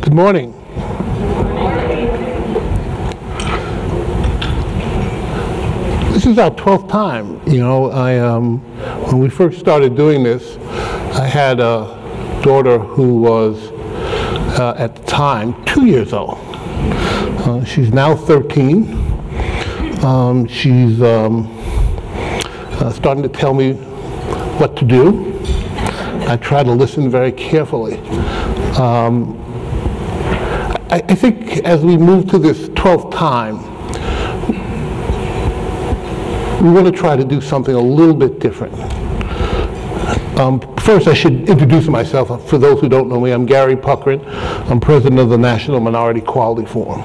Good morning. This is our 12th time. You know, when we first started doing this, I had a daughter who was, at the time, 2 years old. She's now 13. She's starting to tell me what to do. I try to listen very carefully. I think as we move to this 12th time, we want to try to do something a little bit different. First, I should introduce myself. For those who don't know me, I'm Gary Puckrein. I'm president of the National Minority Quality Forum.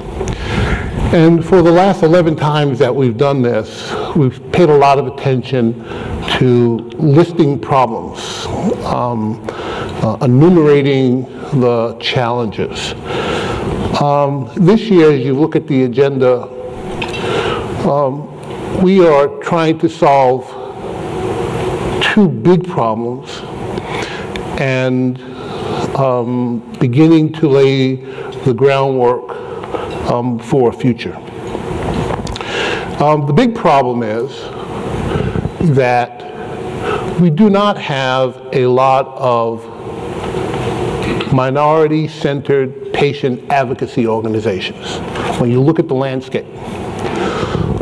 And for the last 11 times that we've done this, we've paid a lot of attention to listing problems, enumerating the challenges. This year, as you look at the agenda, we are trying to solve two big problems and beginning to lay the groundwork for a future. The big problem is that we do not have a lot of minority-centered patient advocacy organizations. When you look at the landscape,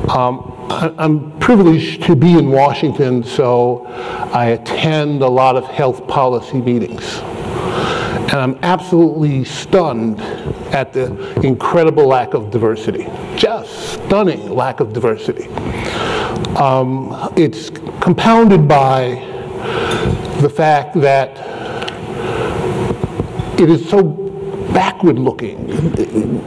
I'm privileged to be in Washington, so I attend a lot of health policy meetings. And I'm absolutely stunned at the incredible lack of diversity. Just stunning lack of diversity. It's compounded by the fact that it is so backward looking.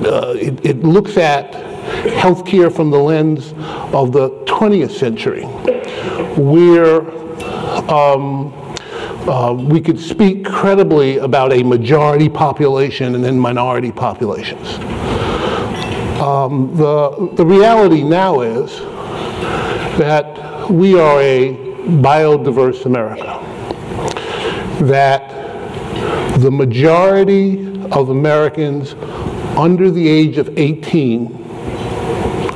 It looks at healthcare from the lens of the 20th century, where we could speak credibly about a majority population and then minority populations. The reality now is that we are a biodiverse America, that the majority of Americans under the age of 18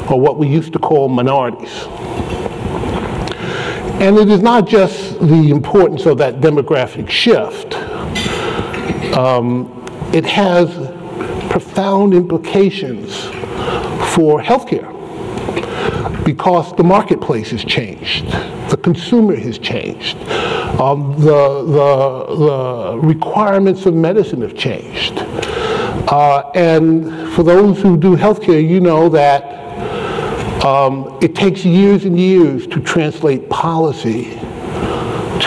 are what we used to call minorities. And it is not just the importance of that demographic shift. It has profound implications for healthcare because the marketplace has changed, the consumer has changed, the requirements of medicine have changed. And for those who do healthcare, you know that it takes years and years to translate policy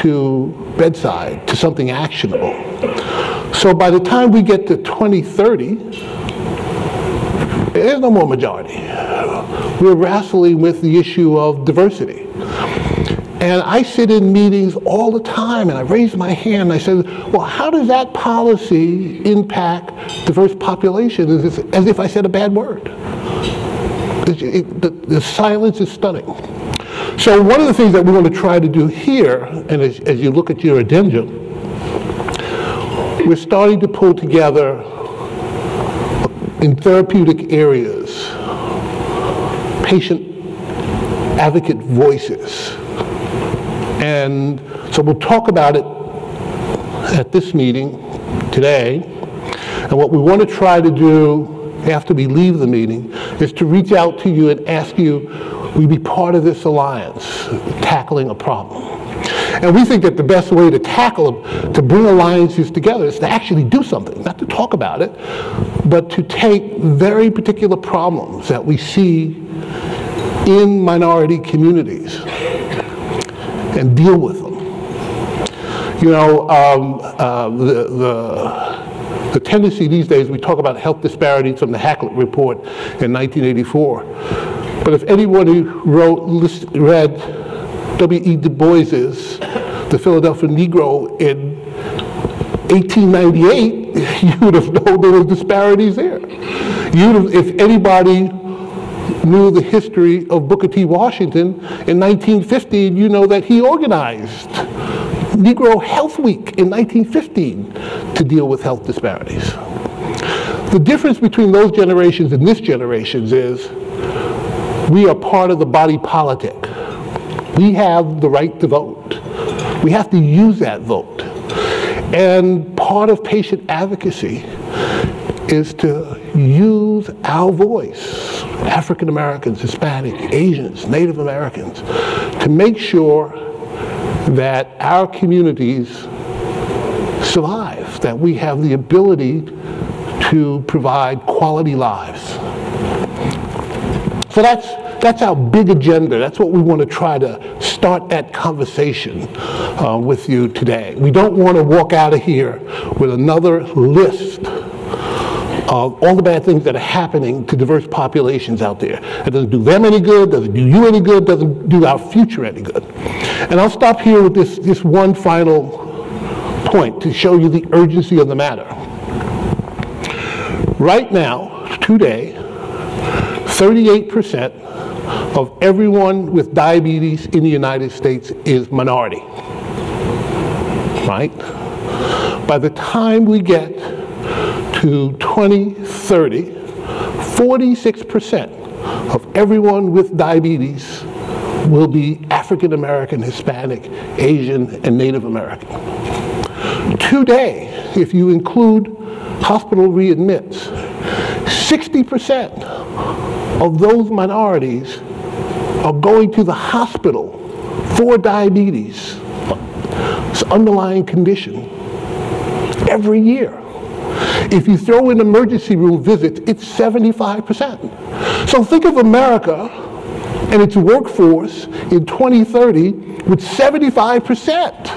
to bedside, to something actionable. So by the time we get to 2030, there's no more majority. We're wrestling with the issue of diversity. And I sit in meetings all the time and I raise my hand and I say, well, how does that policy impact diverse populations? As if I said a bad word. The silence is stunning. So one of the things that we want to try to do here, and as you look at your addendum, we're starting to pull together in therapeutic areas patient advocate voices. And so we'll talk about it at this meeting today. And what we want to try to do after we leave the meeting is to reach out to you and ask you, will you be part of this alliance tackling a problem? And we think that the best way to tackle them, to bring alliances together, is to actually do something, not to talk about it, but to take very particular problems that we see in minority communities and deal with them. You know, the tendency these days, we talk about health disparities from the Hackett Report in 1984. But if anyone who read W.E. Du Bois's The Philadelphia Negro in 1898, you would have known there were disparities there. If anybody knew the history of Booker T. Washington in 1915, you know that he organized Negro Health Week in 1915 to deal with health disparities. The difference between those generations and this generation is we are part of the body politic. We have the right to vote. We have to use that vote. And part of patient advocacy is to use our voice, African Americans, Hispanic, Asians, Native Americans, to make sure that our communities survive, that we have the ability to provide quality lives. So that's our big agenda. That's what we want to try to start that conversation with you today. We don't want to walk out of here with another list of all the bad things that are happening to diverse populations out there. It doesn't do them any good, doesn't do you any good, doesn't do our future any good. And I'll stop here with this one final point to show you the urgency of the matter. Right now, today, 38% of everyone with diabetes in the United States is minority, right? By the time we get to 2030, 46% of everyone with diabetes will be African American, Hispanic, Asian, and Native American. Today, if you include hospital readmits, 60% of those minorities are going to the hospital for diabetes, it's an underlying condition, every year. If you throw in emergency room visits, it's 75%. So think of America and its workforce in 2030 with 75%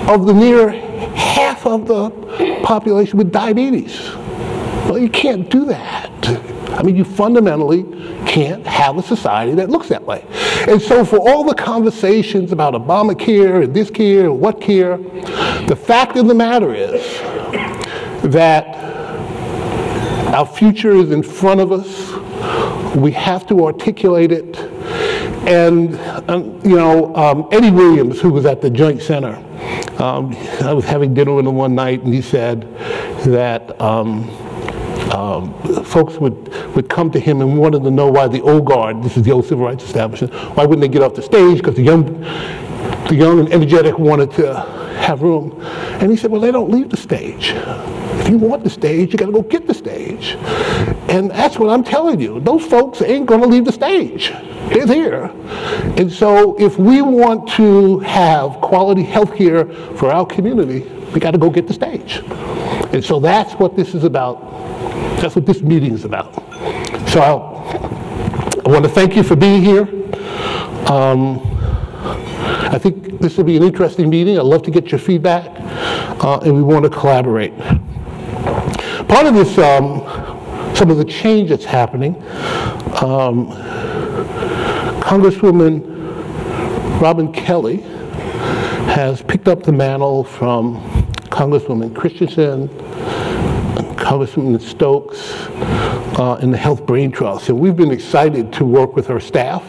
of the near half of the population with diabetes. Well, you can't do that. I mean, you fundamentally can't have a society that looks that way. And so for all the conversations about Obamacare and this care and what care, the fact of the matter is that our future is in front of us. We have to articulate it. And, Eddie Williams, who was at the Joint Center, I was having dinner with him one night, and he said that folks would come to him and wanted to know why the old guard, this is the old civil rights establishment, why wouldn't they get off the stage? Because the young and energetic wanted to have room. And he said, well, they don't leave the stage. If you want the stage, you got to go get the stage. And that's what I'm telling you. Those folks ain't going to leave the stage. They're there. And so if we want to have quality health care for our community, we got to go get the stage. And so that's what this is about. That's what this meeting is about. So I want to thank you for being here. I think this will be an interesting meeting. I'd love to get your feedback, and we want to collaborate. Part of this, some of the change that's happening, Congresswoman Robin Kelly has picked up the mantle from Congresswoman Hutchinson, Congresswoman Stokes, in the Health Braintrust. And we've been excited to work with her staff.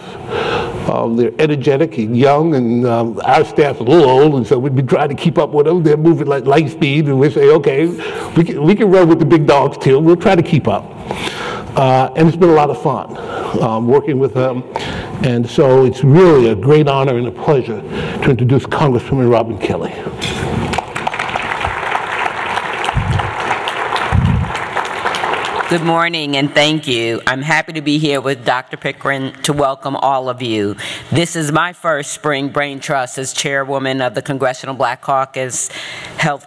They're energetic and young, and our staff's a little old, and so we've been trying to keep up with them. They're moving like light speed, and we say, okay, we can run with the big dogs too. We'll try to keep up. And it's been a lot of fun working with them. And so it's really a great honor and a pleasure to introduce Congresswoman Robin Kelly. Good morning and thank you. I'm happy to be here with Dr. Puckrein to welcome all of you. This is my first spring Braintrust as chairwoman of the Congressional Black Caucus Health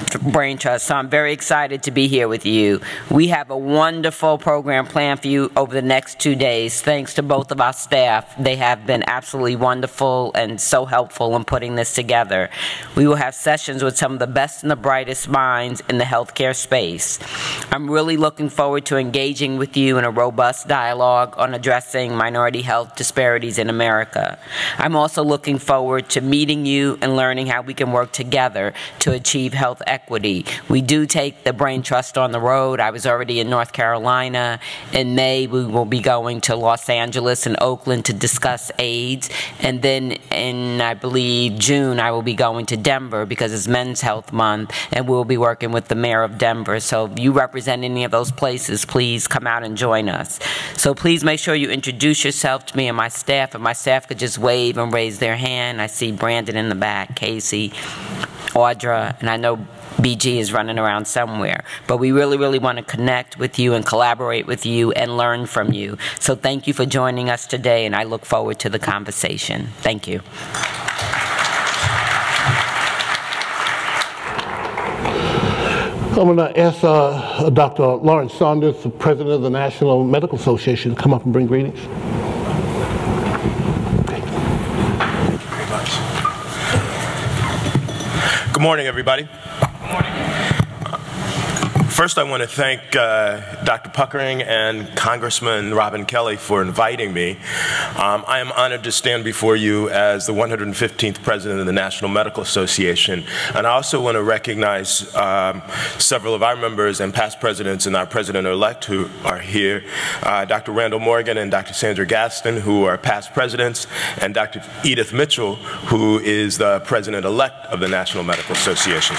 Braintrust, so I'm very excited to be here with you. We have a wonderful program planned for you over the next 2 days. Thanks to both of our staff. They have been absolutely wonderful and so helpful in putting this together. We will have sessions with some of the best and the brightest minds in the healthcare space. I'm really looking forward to engaging with you in a robust dialogue on addressing minority health disparities in America. I'm also looking forward to meeting you and learning how we can work together to achieve health equity equity. We do take the Braintrust on the road. I was already in North Carolina. In May, we will be going to Los Angeles and Oakland to discuss AIDS. And then in, I believe, June, I will be going to Denver because it's Men's Health Month, and we'll be working with the mayor of Denver. So if you represent any of those places, please come out and join us. So please make sure you introduce yourself to me and my staff. If my staff could just wave and raise their hand. I see Brandon in the back, Casey, Audra, and I know BG is running around somewhere. But we really, really want to connect with you and collaborate with you and learn from you. So thank you for joining us today, and I look forward to the conversation. Thank you. I'm going to ask Dr. Lawrence Saunders, the President of the National Medical Association, to come up and bring greetings. Thank you very much. Good morning, everybody. Good morning. First, I want to thank Dr. Puckrein and Congressman Robin Kelly for inviting me. I am honored to stand before you as the 115th President of the National Medical Association. And I also want to recognize several of our members and past presidents and our President-elect who are here, Dr. Randall Morgan and Dr. Sandra Gaston, who are past presidents, and Dr. Edith Mitchell, who is the President-elect of the National Medical Association.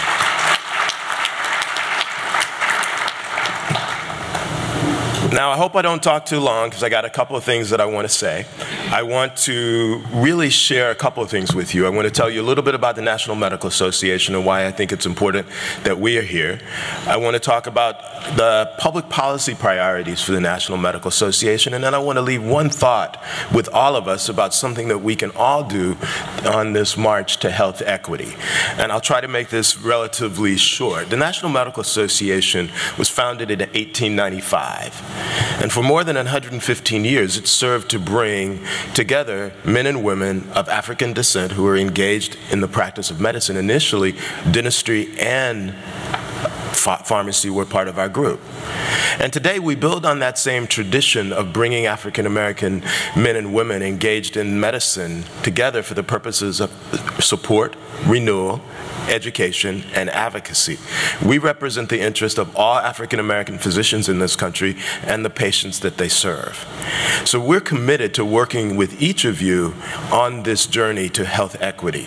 Now, I hope I don't talk too long because I got a couple of things that I want to say. I want to really share a couple of things with you. I want to tell you a little bit about the National Medical Association and why I think it's important that we are here. I want to talk about the public policy priorities for the National Medical Association, and then I want to leave one thought with all of us about something that we can all do on this march to health equity. And I'll try to make this relatively short. The National Medical Association was founded in 1895. And for more than 115 years, it served to bring together men and women of African descent who were engaged in the practice of medicine. Initially, dentistry and pharmacy were part of our group. And today we build on that same tradition of bringing African American men and women engaged in medicine together for the purposes of support, renewal, education, and advocacy. We represent the interest of all African American physicians in this country and the patients that they serve. So we're committed to working with each of you on this journey to health equity.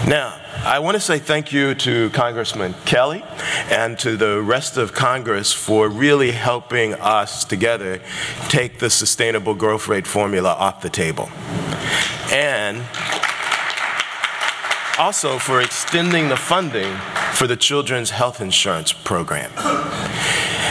Now, I want to say thank you to Congressman Kelly and to the rest of Congress for really helping us together take the sustainable growth rate formula off the table. And also for extending the funding for the Children's Health Insurance Program.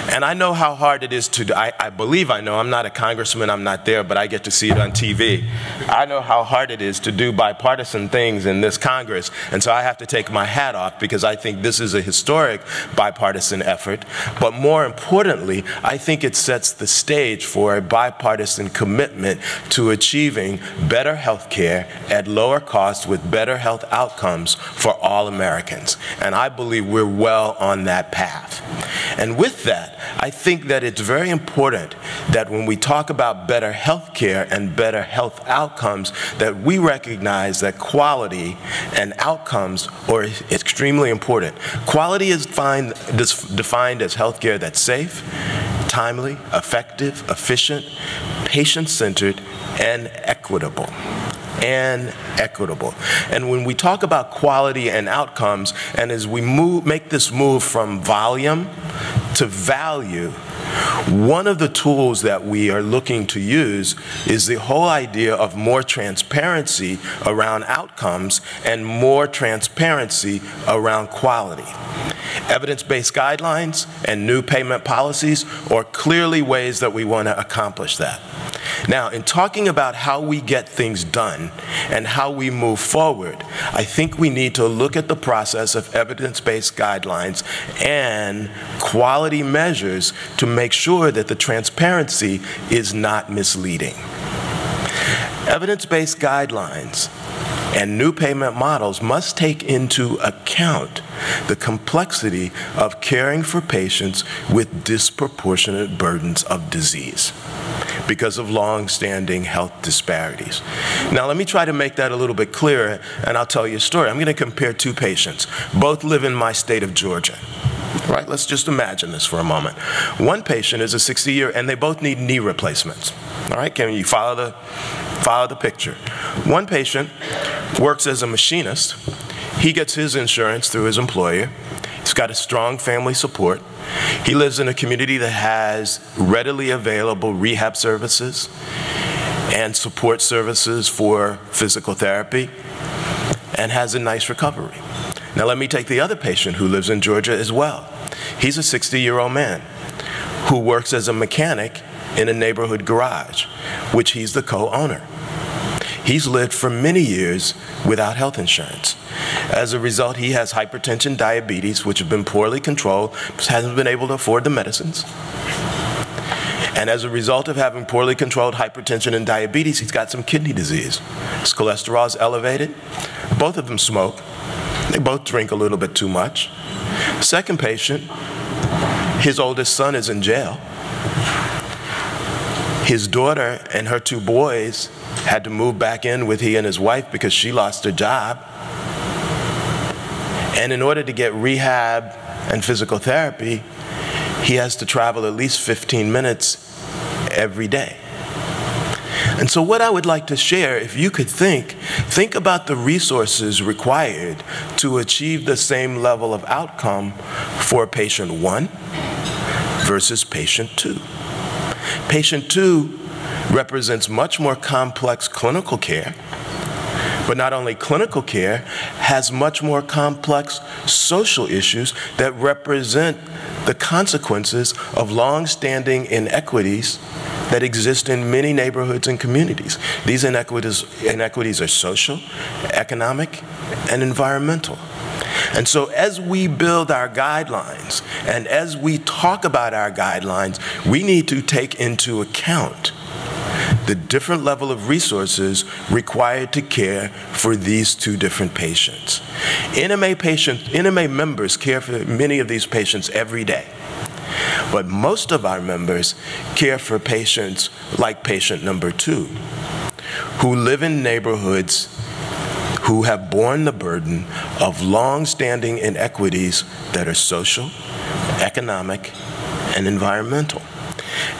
And I know how hard it is to, I believe I know, I'm not a congressman, I'm not there, but I get to see it on TV. I know how hard it is to do bipartisan things in this Congress, and so I have to take my hat off because I think this is a historic bipartisan effort. But more importantly, I think it sets the stage for a bipartisan commitment to achieving better health care at lower costs with better health outcomes for all Americans. And I believe we're well on that path. And with that, I think that it's very important that when we talk about better health care and better health outcomes, that we recognize that quality and outcomes are extremely important. Quality is defined as health care that's safe, timely, effective, efficient, patient-centered, and equitable. And when we talk about quality and outcomes, and as we make this move from volume to value, one of the tools that we are looking to use is the whole idea of more transparency around outcomes and more transparency around quality. Evidence-based guidelines and new payment policies are clearly ways that we want to accomplish that. Now, in talking about how we get things done and how we move forward, I think we need to look at the process of evidence-based guidelines and quality measures to make sure that the transparency is not misleading. Evidence-based guidelines and new payment models must take into account the complexity of caring for patients with disproportionate burdens of disease. because of long-standing health disparities. Now, let me try to make that a little bit clearer, and I'll tell you a story. I'm going to compare two patients. Both live in my state of Georgia. Right? Let's just imagine this for a moment. One patient is a 60-year, and they both need knee replacements. All right? Can you follow the picture? One patient works as a machinist. He gets his insurance through his employer. He's got a strong family support. He lives in a community that has readily available rehab services and support services for physical therapy and has a nice recovery. Now let me take the other patient who lives in Georgia as well. He's a 60-year-old man who works as a mechanic in a neighborhood garage, which he's the co-owner. He's lived for many years without health insurance. As a result, he has hypertension, diabetes, which have been poorly controlled, hasn't been able to afford the medicines. And as a result of having poorly controlled hypertension and diabetes, he's got some kidney disease. His cholesterol is elevated. Both of them smoke. They both drink a little bit too much. Second patient, his oldest son is in jail. His daughter and her two boys had to move back in with he and his wife because she lost her job. And in order to get rehab and physical therapy, he has to travel at least 15 minutes every day. And so what I would like to share, if you could think about the resources required to achieve the same level of outcome for patient 1 versus patient 2. Patient 2 represents much more complex clinical care, but not only clinical care, has much more complex social issues that represent the consequences of long-standing inequities that exist in many neighborhoods and communities. These inequities are social, economic, and environmental. And so as we build our guidelines, and as we talk about our guidelines, we need to take into account the different level of resources required to care for these two different patients. NMA members care for many of these patients every day. But most of our members care for patients like patient number 2, who live in neighborhoods who have borne the burden of long-standing inequities that are social, economic, and environmental.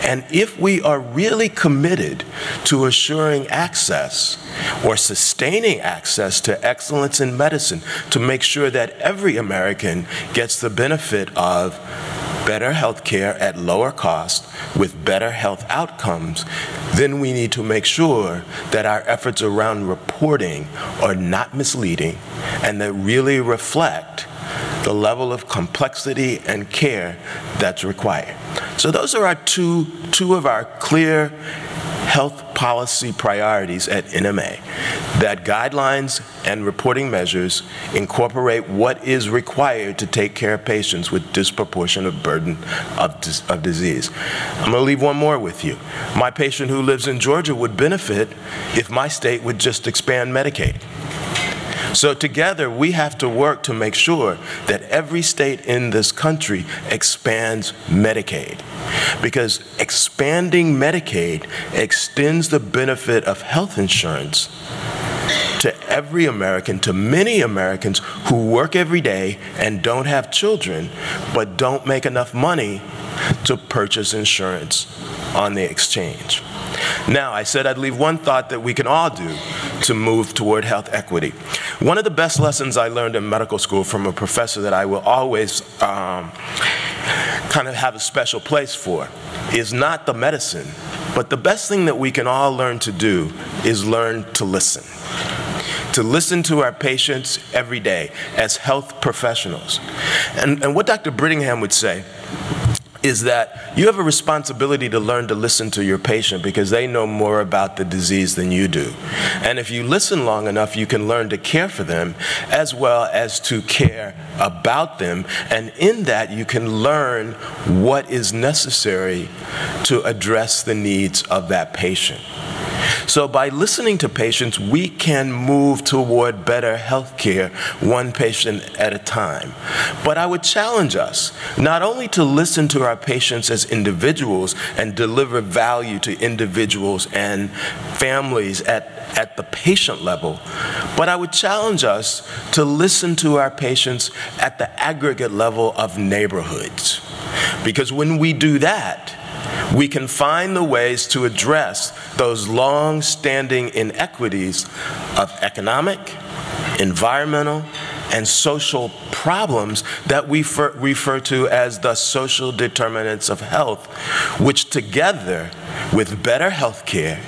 And if we are really committed to assuring access or sustaining access to excellence in medicine, to make sure that every American gets the benefit of better health care at lower cost with better health outcomes, then we need to make sure that our efforts around reporting are not misleading and that really reflect the level of complexity and care that's required. So those are our two of our clear health policy priorities at NMA, that guidelines and reporting measures incorporate what is required to take care of patients with disproportionate burden of disease. I'm going to leave one more with you. My patient who lives in Georgia would benefit if my state would just expand Medicaid. So together, we have to work to make sure that every state in this country expands Medicaid. Because expanding Medicaid extends the benefit of health insurance to every American, to many Americans who work every day and don't have children, but don't make enough money to purchase insurance on the exchange. Now, I said I'd leave one thought that we can all do to move toward health equity. One of the best lessons I learned in medical school from a professor that I will always kind of have a special place for is not the medicine, but the best thing that we can all learn to do is learn to listen. To listen to our patients every day as health professionals. And what Dr. Brittingham would say is that you have a responsibility to learn to listen to your patient because they know more about the disease than you do. And if you listen long enough, you can learn to care for them as well as to care about them. And in that, you can learn what is necessary to address the needs of that patient. So by listening to patients, we can move toward better health care, one patient at a time. But I would challenge us not only to listen to our patients as individuals and deliver value to individuals and families at the patient level, but I would challenge us to listen to our patients at the aggregate level of neighborhoods. Because when we do that, we can find the ways to address those long-standing inequities of economic, environmental, and social problems that we refer to as the social determinants of health, which together with better health care,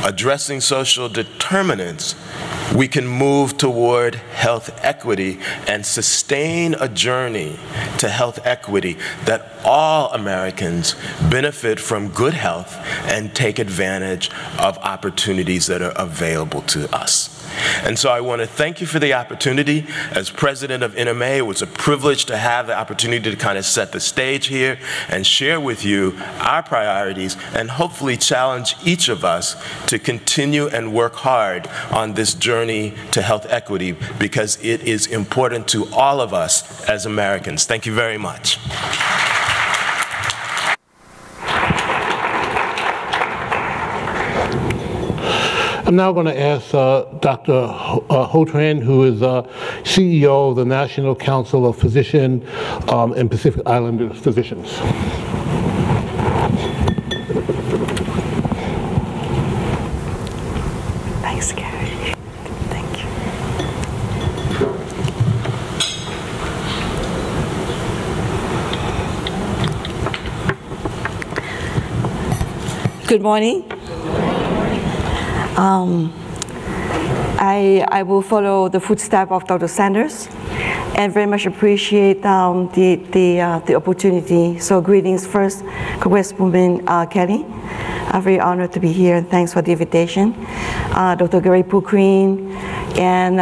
addressing social determinants, we can move toward health equity and sustain a journey to health equity that all Americans benefit from good health and take advantage of opportunities that are available to us. And so I want to thank you for the opportunity. As president of NMA, it was a privilege to have the opportunity to kind of set the stage here and share with you our priorities and hopefully challenge each of us to continue and work hard on this journey to health equity, because it is important to all of us as Americans. Thank you very much. I'm now going to ask Dr. Tran, who is CEO of the National Council of Physician and Pacific Islander Physicians. Thanks, Gary. Thank you. Good morning. I will follow the footsteps of Dr. Sanders and very much appreciate the opportunity. So greetings first, Congresswoman Kelly. I'm very honored to be here, and thanks for the invitation. Dr. Gary Puckrein, and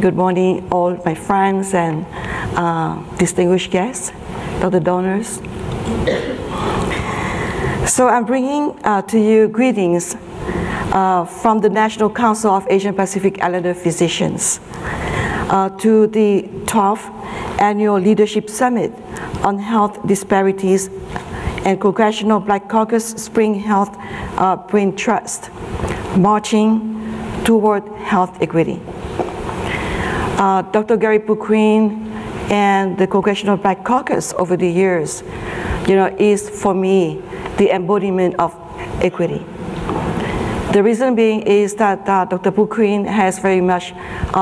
good morning all my friends and distinguished guests, Dr. donors. So I'm bringing to you greetings from the National Council of Asian Pacific Islander Physicians to the 12th Annual Leadership Summit on Health Disparities and Congressional Black Caucus Spring Health Braintrust, marching toward health equity. Dr. Gary Puckrein and the Congressional Black Caucus over the years, is for me the embodiment of equity. The reason being is that Dr. Puckrein has very much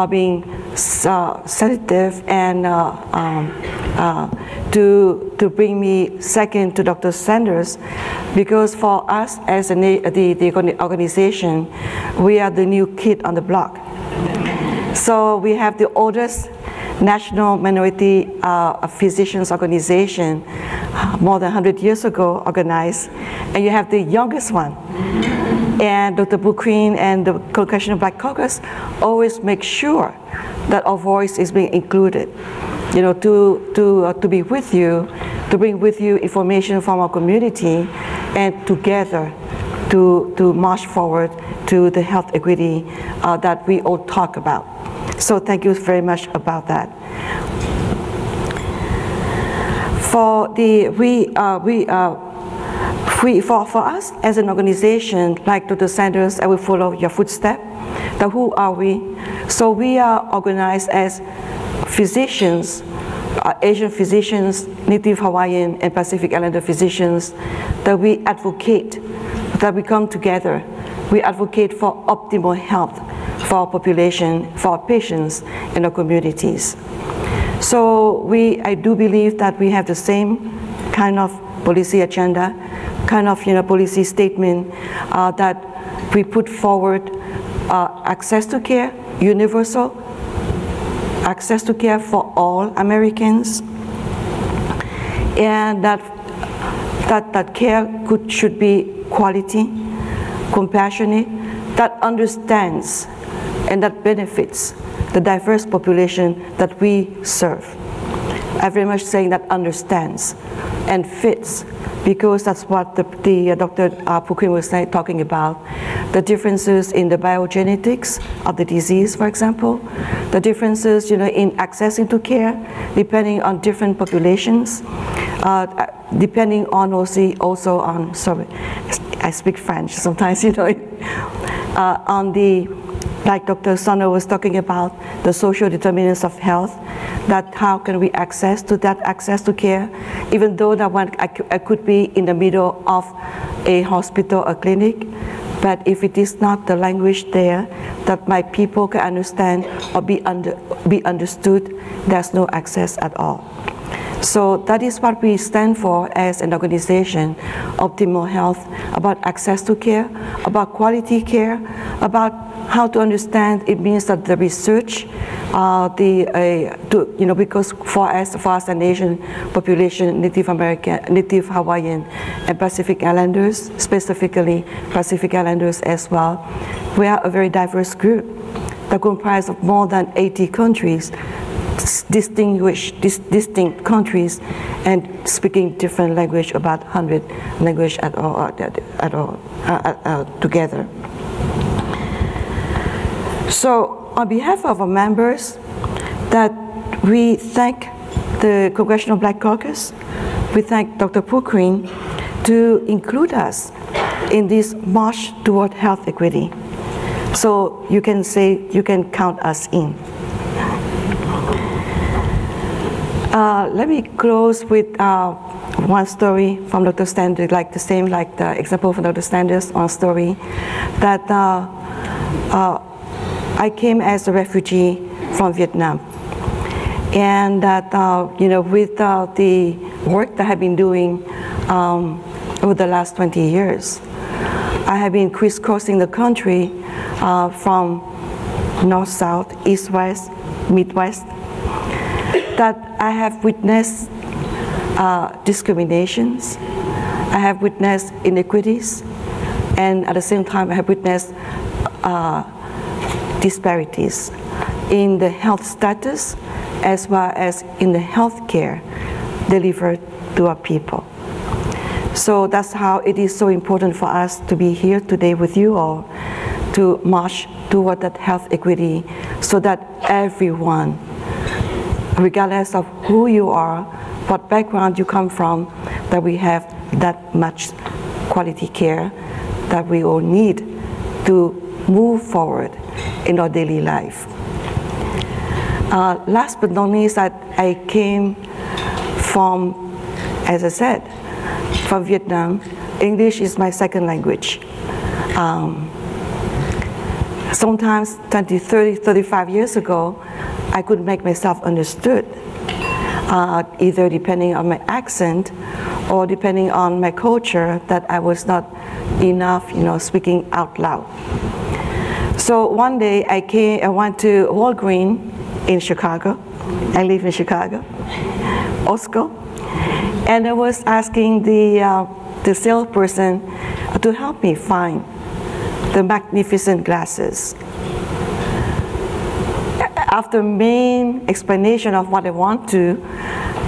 been sensitive and to bring me second to Dr. Sanders, because for us as the organization, we are the new kid on the block. So we have the oldest national minority physicians organization more than 100 years ago organized, and you have the youngest one. And Dr. Puckrein and the Congressional Black Caucus always make sure that our voice is being included, to be with you, to bring with you information from our community, and together to march forward to the health equity that we all talk about. So thank you very much about that. For us as an organization, like Dr. Sanders, I will follow your footsteps. Now, who are we? So we are organized as physicians, Asian physicians, Native Hawaiian and Pacific Islander physicians, that we advocate, that we come together. We advocate for optimal health for our population, for our patients and our communities. So I do believe that we have the same kind of policy agenda, kind of policy statement that we put forward: access to care, universal access to care for all Americans, and that care should be quality, compassionate, that understands and that benefits the diverse population that we serve. I very much saying that understands and fits, because that's what Dr. Puckrein was talking about, the differences in the biogenetics of the disease, for example, the differences, in accessing to care, depending on different populations, depending on also on, sorry, I speak French sometimes, on the, like Dr. Sonner was talking about, the social determinants of health, that how can we access to care, even though that one I could be in the middle of a hospital or clinic, but if it is not the language there that my people can understand or be understood, there's no access at all. So that is what we stand for as an organization, Optimal Health, about access to care, about quality care, about how to understand it means that the research, because for us an Asian population, Native American, Native Hawaiian, and Pacific Islanders, specifically Pacific Islanders as well, we are a very diverse group that comprises of more than 80 countries, distinct countries, and speaking different language, about 100 language together. So on behalf of our members, that we thank the Congressional Black Caucus, we thank Dr. Puckrein to include us in this march toward health equity. So you can say, you can count us in. Let me close with one story from Dr. Sanders, like the example from Dr. Sanders, one story that I came as a refugee from Vietnam, and that with the work that I've been doing over the last 20 years, I have been crisscrossing the country from north, south, east, west, midwest, that I have witnessed discriminations, I have witnessed inequities, and at the same time I have witnessed disparities in the health status as well as in the health care delivered to our people. So that's how it is so important for us to be here today with you all to march toward that health equity, so that everyone, regardless of who you are, what background you come from, that we have that much quality care that we all need to move forward in our daily life. Last but not least, I came from, as I said, from Vietnam. English is my second language. Sometimes 20, 30, 35 years ago, I couldn't make myself understood, either depending on my accent or depending on my culture, that I was not enough, speaking out loud. So one day I went to Walgreens in Chicago. I live in Chicago, Osco, and I was asking the salesperson to help me find the magnificent glasses. After main explanation of what I want to,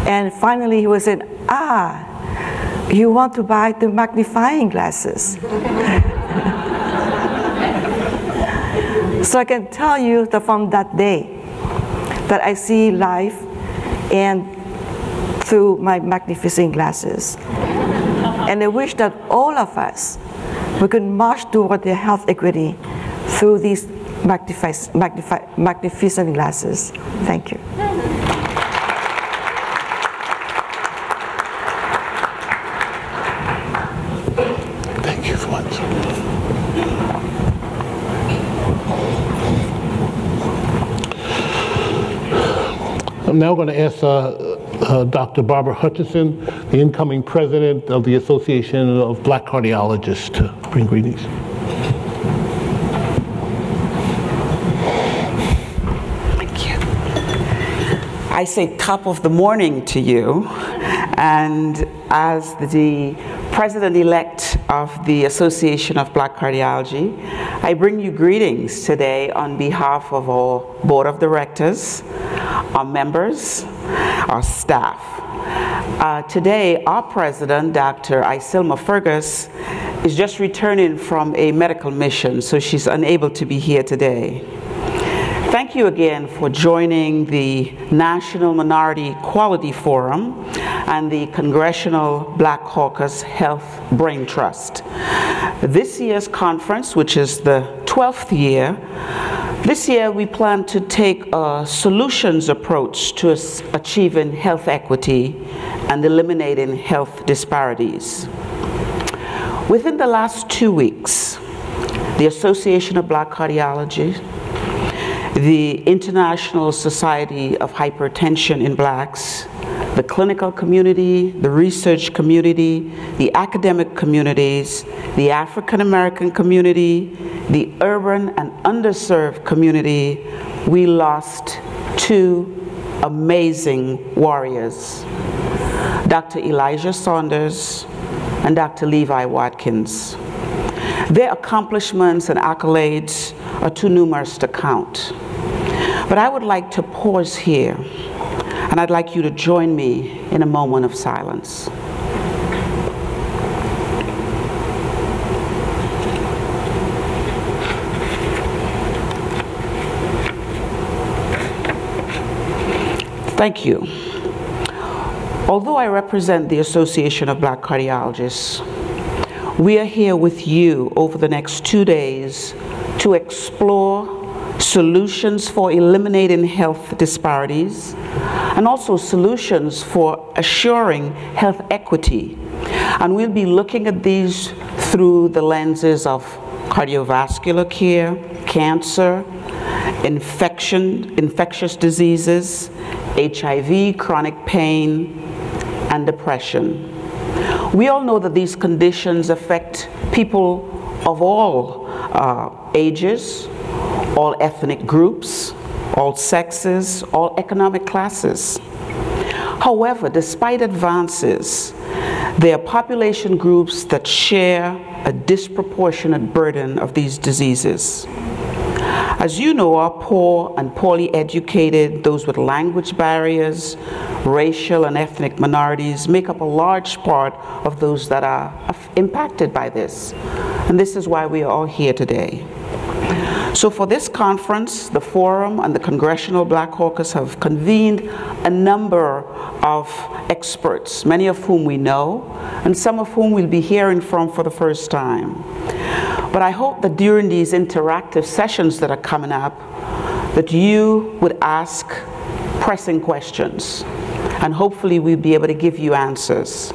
and finally he was saying, you want to buy the magnifying glasses. So I can tell you that from that day, that I see life and through my magnificent glasses. And I wish that all of us, we could march toward the health equity through these magnificent glasses. Thank you. Thank you so much. I'm now going to ask Dr. Barbara Hutchinson, the incoming president of the Association of Black Cardiologists, to bring greetings. Thank you. I say top of the morning to you, and as the president-elect of the Association of Black Cardiology, I bring you greetings today on behalf of our board of directors, our members, our staff. Today, our president, Dr. Isilma Fergus, is just returning from a medical mission, so she's unable to be here today. Thank you again for joining the National Minority Quality Forum and the Congressional Black Caucus Health Braintrust. This year's conference, which is the 12th year, this year we plan to take a solutions approach to achieving health equity and eliminating health disparities. Within the last 2 weeks, the Association of Black Cardiology, the International Society of Hypertension in Blacks, the clinical community, the research community, the academic communities, the African American community, the urban and underserved community, we lost two amazing warriors, Dr. Elijah Saunders and Dr. Levi Watkins. Their accomplishments and accolades are too numerous to count. But I would like to pause here, and I'd like you to join me in a moment of silence. Thank you. Although I represent the Association of Black Cardiologists, we are here with you over the next 2 days to explore solutions for eliminating health disparities and also solutions for assuring health equity. And we'll be looking at these through the lenses of cardiovascular care, cancer, infectious diseases, HIV, chronic pain, and depression. We all know that these conditions affect people of all ages, all ethnic groups, all sexes, all economic classes. However, despite advances, there are population groups that share a disproportionate burden of these diseases. As you know, our poor and poorly educated, those with language barriers, racial and ethnic minorities make up a large part of those that are impacted by this. And this is why we are all here today. So for this conference, the Forum and the Congressional Black Caucus have convened a number of experts, many of whom we know, and some of whom we'll be hearing from for the first time. But I hope that during these interactive sessions that are coming up, that you would ask pressing questions, and hopefully we'll be able to give you answers.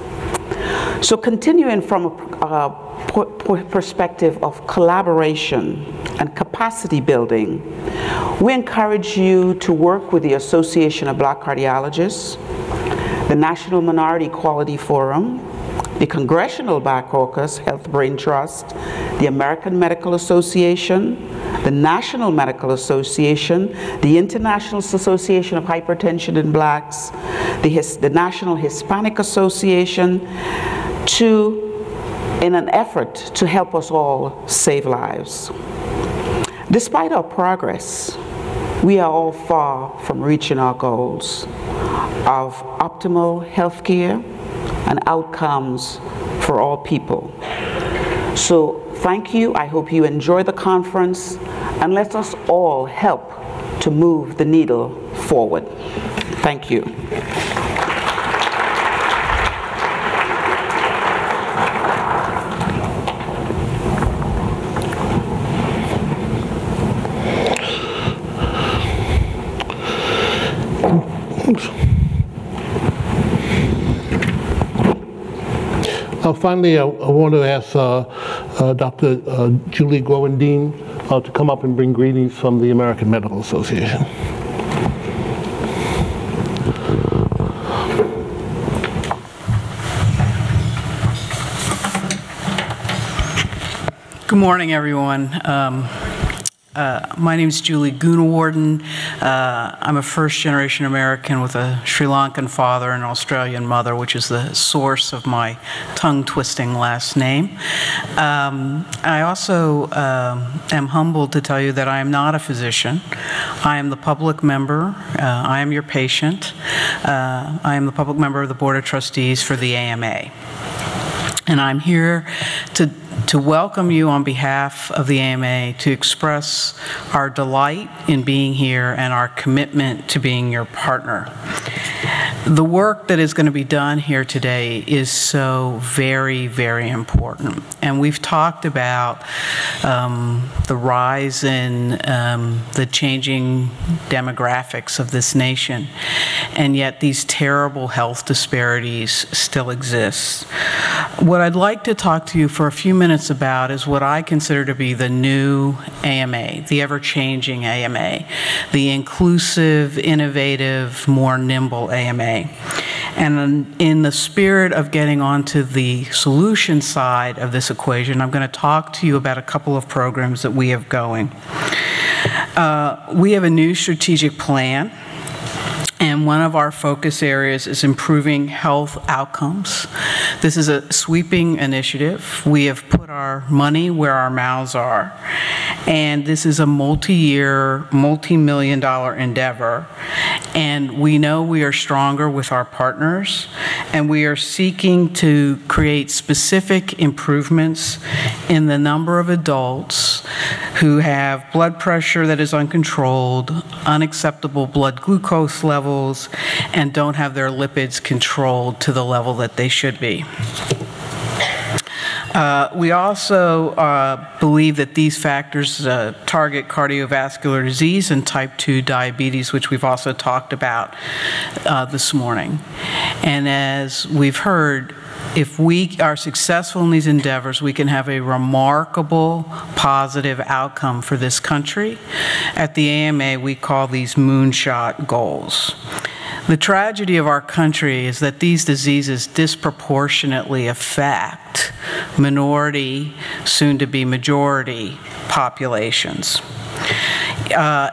So continuing from a perspective of collaboration and capacity building, we encourage you to work with the Association of Black Cardiologists, the National Minority Quality Forum, the Congressional Black Caucus Health Braintrust, the American Medical Association, the National Medical Association, the International Association of Hypertension in Blacks, the National Hispanic Association, in an effort to help us all save lives. Despite our progress, we are all far from reaching our goals of optimal health care and outcomes for all people. So thank you. I hope you enjoy the conference, and let us all help to move the needle forward. Thank you. Finally, I want to ask Dr. Julie Goonewardene to come up and bring greetings from the American Medical Association. Good morning, everyone. My name is Julie Goonewardene. I'm a first-generation American with a Sri Lankan father and Australian mother, which is the source of my tongue-twisting last name. I also am humbled to tell you that I am not a physician. I am the public member. I am your patient. I am the public member of the Board of Trustees for the AMA. And I'm here to welcome you on behalf of the AMA to express our delight in being here and our commitment to being your partner. The work that is going to be done here today is so very, very important. And we've talked about the rise in the changing demographics of this nation, and yet these terrible health disparities still exist. What I'd like to talk to you for a few minutes about is what I consider to be the new AMA, the ever-changing AMA, the inclusive, innovative, more nimble AMA. And in the spirit of getting onto the solution side of this equation, I'm going to talk to you about a couple of programs that we have going. We have a new strategic plan, and one of our focus areas is improving health outcomes. This is a sweeping initiative. We have put our money where our mouths are, and this is a multi-year, multi-million-dollar endeavor. And we know we are stronger with our partners, and we are seeking to create specific improvements in the number of adults who have blood pressure that is uncontrolled, unacceptable blood glucose levels, and don't have their lipids controlled to the level that they should be. We also believe that these factors target cardiovascular disease and type 2 diabetes, which we've also talked about this morning. And as we've heard, if we are successful in these endeavors, we can have a remarkable positive outcome for this country. At the AMA, we call these moonshot goals. The tragedy of our country is that these diseases disproportionately affect minority, soon-to-be majority populations.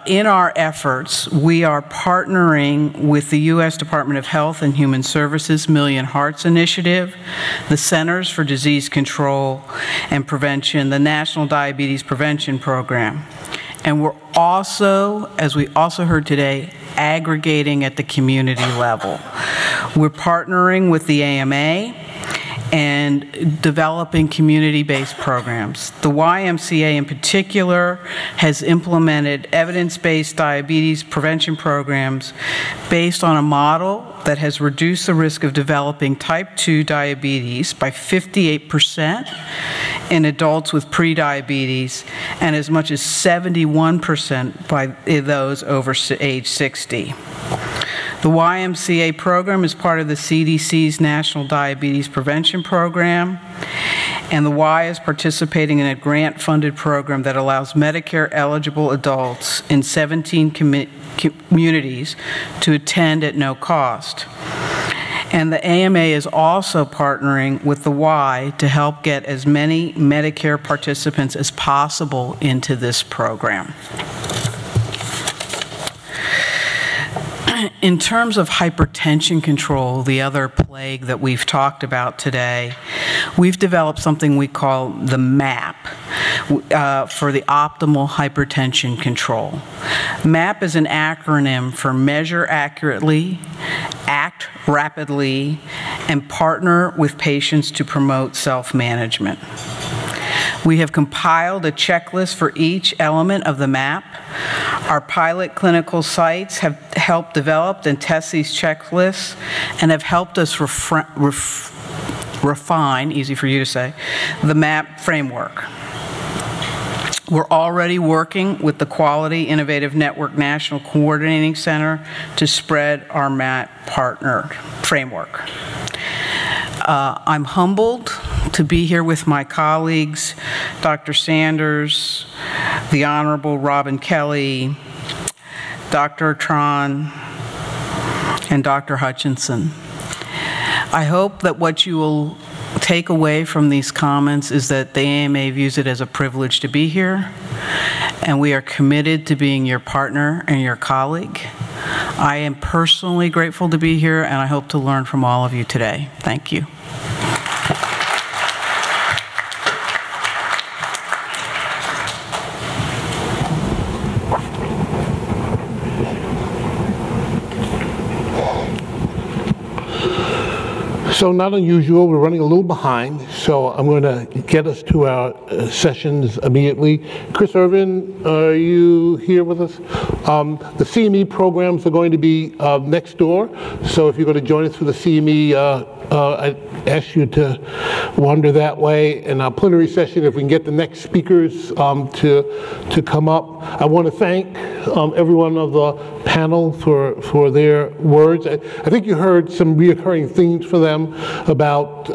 In our efforts, we are partnering with the U.S. Department of Health and Human Services Million Hearts Initiative, the Centers for Disease Control and Prevention, the National Diabetes Prevention Program. And we're also, as we also heard today, aggregating at the community level. We're partnering with the AMA and developing community-based programs. The YMCA in particular has implemented evidence-based diabetes prevention programs based on a model that has reduced the risk of developing type 2 diabetes by 58% in adults with prediabetes and as much as 71% by those over age 60. The YMCA program is part of the CDC's National Diabetes Prevention Program, and the Y is participating in a grant-funded program that allows Medicare-eligible adults in 17 communities to attend at no cost. And the AMA is also partnering with the Y to help get as many Medicare participants as possible into this program. In terms of hypertension control, the other plague that we've talked about today, we've developed something we call the MAP for the optimal hypertension control. MAP is an acronym for Measure Accurately, Act Rapidly, and Partner with Patients to Promote Self-Management. We have compiled a checklist for each element of the MAP. Our pilot clinical sites have helped develop and test these checklists and have helped us refine, easy for you to say, the MAP framework. We're already working with the Quality Innovative Network National Coordinating Center to spread our MAP partner framework. I'm humbled to be here with my colleagues, Dr. Sanders, the Honorable Robin Kelly, Dr. Tran, and Dr. Hutchinson. I hope that what you will take away from these comments is that the AMA views it as a privilege to be here, and we are committed to being your partner and your colleague. I am personally grateful to be here, and I hope to learn from all of you today. Thank you. So not unusual, we're running a little behind, so I'm going to get us to our sessions immediately. Chris Irvin, are you here with us? The CME programs are going to be next door, so if you're going to join us for the CME, I ask you to wander that way. In our plenary session, if we can get the next speakers to come up. I want to thank everyone of the panel for their words. I think you heard some reoccurring themes for them about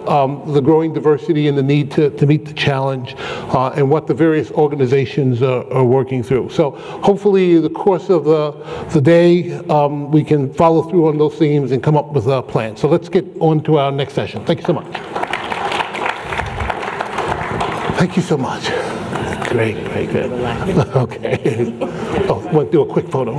the growing diversity and the need to meet the challenge and what the various organizations are working through. So hopefully the course of the day we can follow through on those themes and come up with a plan. So let's get on to our next session. Thank you so much. Thank you so much. Great, great, good. Okay. Oh, want to do a quick photo.